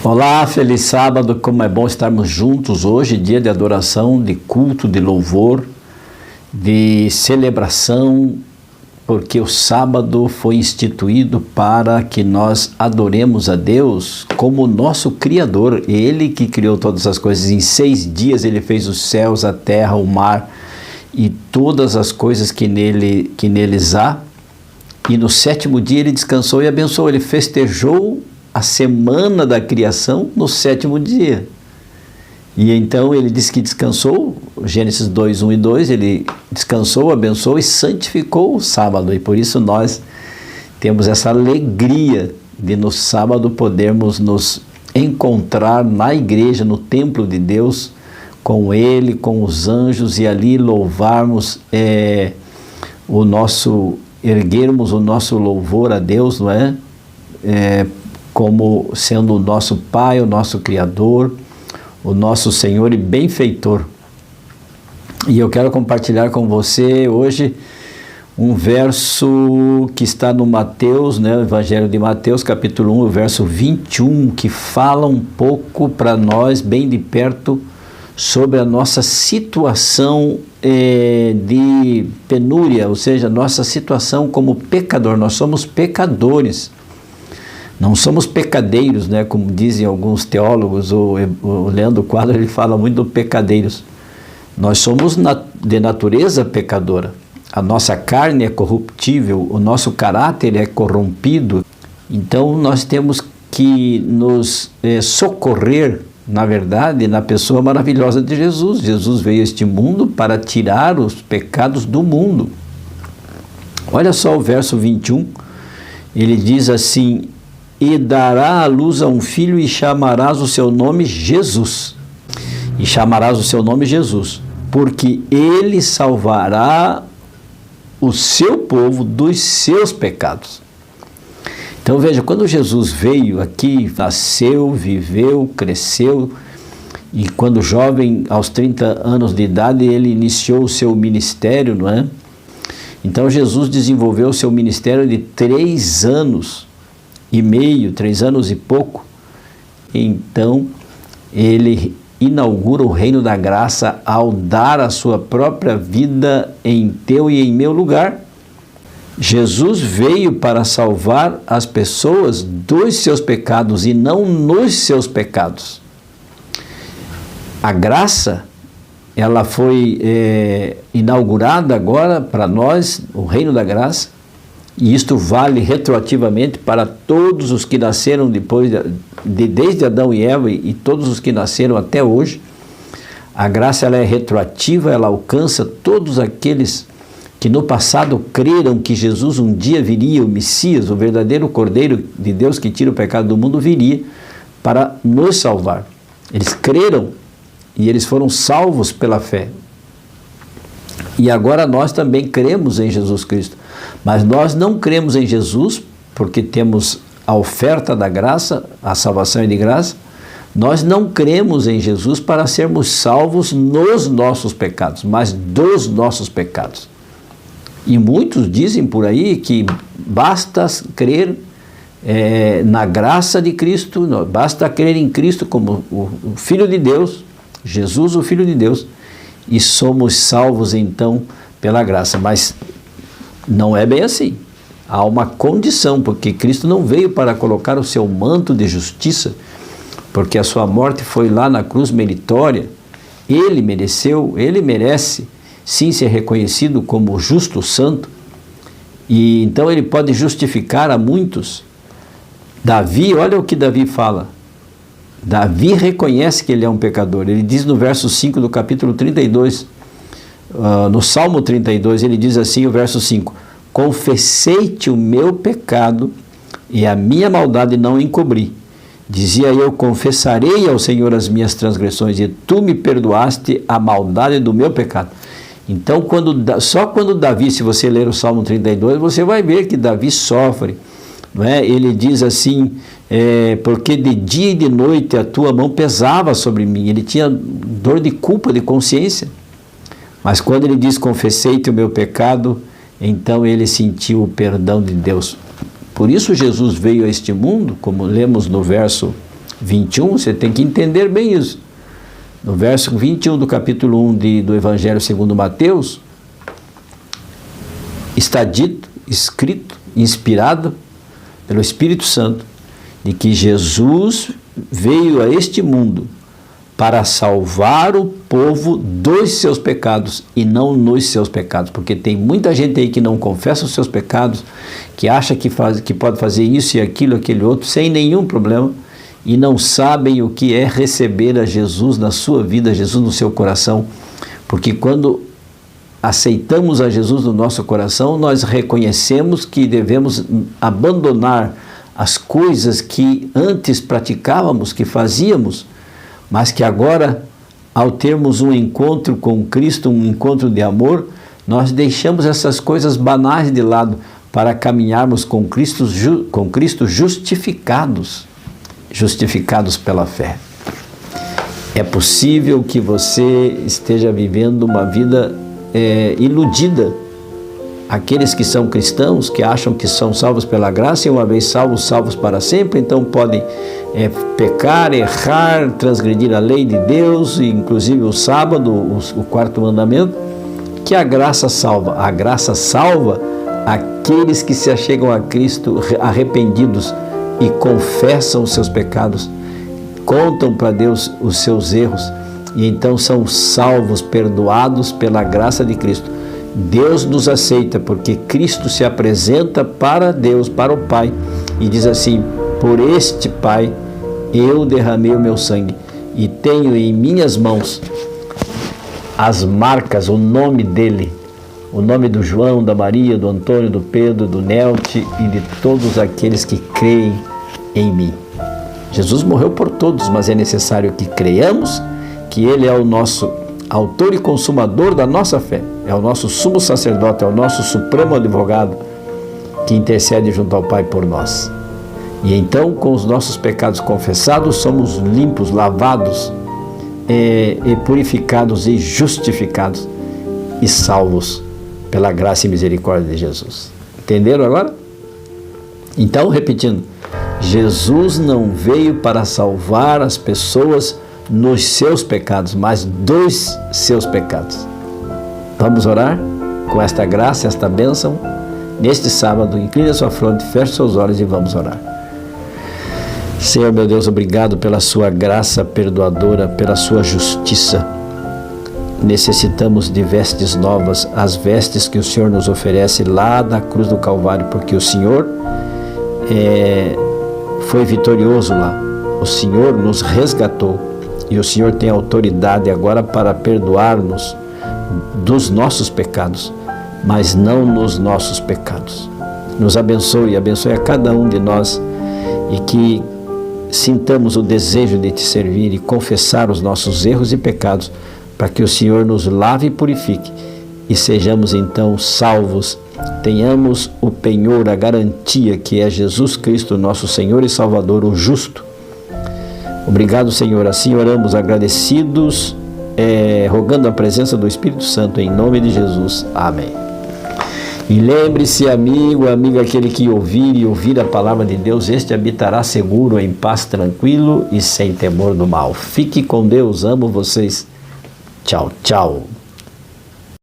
Olá, feliz sábado, como é bom estarmos juntos hoje, dia de adoração, de culto, de louvor, de celebração, porque o sábado foi instituído para que nós adoremos a Deus como nosso Criador, Ele que criou todas as coisas. Em 6 dias Ele fez os céus, a terra, o mar e todas as coisas que neles há, e no 7º dia Ele descansou e abençoou, Ele festejou a semana da criação no 7º dia. E então ele diz que descansou, Gênesis 2, 1 e 2, ele descansou, abençoou e santificou o sábado. E por isso nós temos essa alegria de no sábado podermos nos encontrar na igreja, no templo de Deus, com Ele, com os anjos, e ali louvarmos erguermos o nosso louvor a Deus, não é? Como sendo o nosso Pai, o nosso Criador, o nosso Senhor e benfeitor. E eu quero compartilhar com você hoje um verso que está no Mateus, né, o Evangelho de Mateus, capítulo 1, verso 21, que fala um pouco para nós, bem de perto, sobre a nossa situação de penúria, ou seja, nossa situação como pecador. Nós somos pecadores. Não somos pecadeiros, né, como dizem alguns teólogos, o Leandro Quadro ele fala muito do pecadeiros. Nós somos de natureza pecadora. A nossa carne é corruptível, o nosso caráter é corrompido. Então nós temos que nos socorrer, na verdade, na pessoa maravilhosa de Jesus. Jesus veio a este mundo para tirar os pecados do mundo. Olha só o verso 21, ele diz assim: e dará à luz a um filho e chamarás o seu nome Jesus. E chamarás o seu nome Jesus, porque ele salvará o seu povo dos seus pecados. Então veja, quando Jesus veio aqui, nasceu, viveu, cresceu, e quando jovem, aos 30 anos de idade, ele iniciou o seu ministério, não é? Então Jesus desenvolveu o seu ministério de 3 anos e meio, 3 anos e pouco. Então ele inaugura o reino da graça ao dar a sua própria vida em teu e em meu lugar. Jesus veio para salvar as pessoas dos seus pecados e não nos seus pecados. A graça, ela foi inaugurada agora para nós, o reino da graça. E isto vale retroativamente para todos os que nasceram desde Adão e Eva e todos os que nasceram até hoje. A graça ela é retroativa, ela alcança todos aqueles que no passado creram que Jesus um dia viria, o Messias, o verdadeiro Cordeiro de Deus que tira o pecado do mundo, viria para nos salvar. Eles creram e eles foram salvos pela fé. E agora nós também cremos em Jesus Cristo. Mas nós não cremos em Jesus porque temos a oferta da graça, a salvação é de graça. Nós não cremos em Jesus para sermos salvos nos nossos pecados, mas dos nossos pecados. E muitos dizem por aí que basta crer na graça de Cristo, basta crer em Cristo como o Filho de Deus, Jesus o Filho de Deus, e somos salvos então pela graça. Mas não é bem assim. Há uma condição, porque Cristo não veio para colocar o seu manto de justiça, porque a sua morte foi lá na cruz meritória. Ele mereceu, ele merece sim ser reconhecido como justo, santo, e então ele pode justificar a muitos. Davi, olha o que Davi fala. Davi reconhece que ele é um pecador. Ele diz no verso 5 do capítulo 32, no Salmo 32, ele diz assim, o verso 5: confessei-te o meu pecado e a minha maldade não encobri. Dizia eu, confessarei ao Senhor as minhas transgressões e tu me perdoaste a maldade do meu pecado. Então, só quando Davi, se você ler o Salmo 32, você vai ver que Davi sofre, não é? Ele diz assim, porque de dia e de noite a tua mão pesava sobre mim. Ele tinha dor de culpa, de consciência. Mas quando ele diz, confessei-te o meu pecado, então ele sentiu o perdão de Deus. Por isso Jesus veio a este mundo, como lemos no verso 21, você tem que entender bem isso. No verso 21 do capítulo 1 do Evangelho segundo Mateus, está dito, escrito, inspirado pelo Espírito Santo, de que Jesus veio a este mundo para salvar o povo dos seus pecados e não nos seus pecados, porque tem muita gente aí que não confessa os seus pecados, que acha que pode fazer isso e aquilo, aquele outro, sem nenhum problema, e não sabem o que é receber a Jesus na sua vida, Jesus no seu coração, porque quando aceitamos a Jesus no nosso coração, nós reconhecemos que devemos abandonar as coisas que antes praticávamos, que fazíamos, mas que agora, ao termos um encontro com Cristo, um encontro de amor, nós deixamos essas coisas banais de lado para caminharmos com Cristo justificados pela fé. É possível que você esteja vivendo uma vida iludida. Aqueles que são cristãos, que acham que são salvos pela graça e uma vez salvos para sempre, então podem pecar, errar, transgredir a lei de Deus, inclusive o sábado, o quarto mandamento, que a graça salva. A graça salva aqueles que se achegam a Cristo arrependidos e confessam os seus pecados, contam para Deus os seus erros e então são salvos, perdoados pela graça de Cristo. Deus nos aceita porque Cristo se apresenta para Deus, para o Pai, e diz assim: por este Pai eu derramei o meu sangue e tenho em minhas mãos as marcas, o nome dele, o nome do João, da Maria, do Antônio, do Pedro, do Nelte e de todos aqueles que creem em mim. Jesus morreu por todos, mas é necessário que creiamos que ele é o nosso autor e consumador da nossa fé, é o nosso sumo sacerdote, é o nosso supremo advogado que intercede junto ao Pai por nós. E então, com os nossos pecados confessados, somos limpos, lavados, e purificados e justificados e salvos pela graça e misericórdia de Jesus. Entenderam agora? Então, repetindo, Jesus não veio para salvar as pessoas nos seus pecados, mas dos seus pecados. Vamos orar com esta graça, esta bênção, neste sábado. Incline a sua fronte, feche seus olhos e vamos orar. Senhor, meu Deus, obrigado pela sua graça perdoadora, pela sua justiça. Necessitamos de vestes novas, as vestes que o Senhor nos oferece lá da cruz do Calvário, porque o Senhor foi vitorioso lá. O Senhor nos resgatou e o Senhor tem autoridade agora para perdoar-nos dos nossos pecados, mas não nos nossos pecados. Nos abençoe a cada um de nós e que sintamos o desejo de te servir e confessar os nossos erros e pecados, para que o Senhor nos lave e purifique e sejamos então salvos, tenhamos o penhor, a garantia que é Jesus Cristo, nosso Senhor e Salvador, o justo. Obrigado, Senhor, assim oramos agradecidos, rogando a presença do Espírito Santo em nome de Jesus. Amém. E lembre-se, amigo, amiga, aquele que ouvir a palavra de Deus, este habitará seguro, em paz, tranquilo e sem temor do mal. Fique com Deus, amo vocês. Tchau, tchau.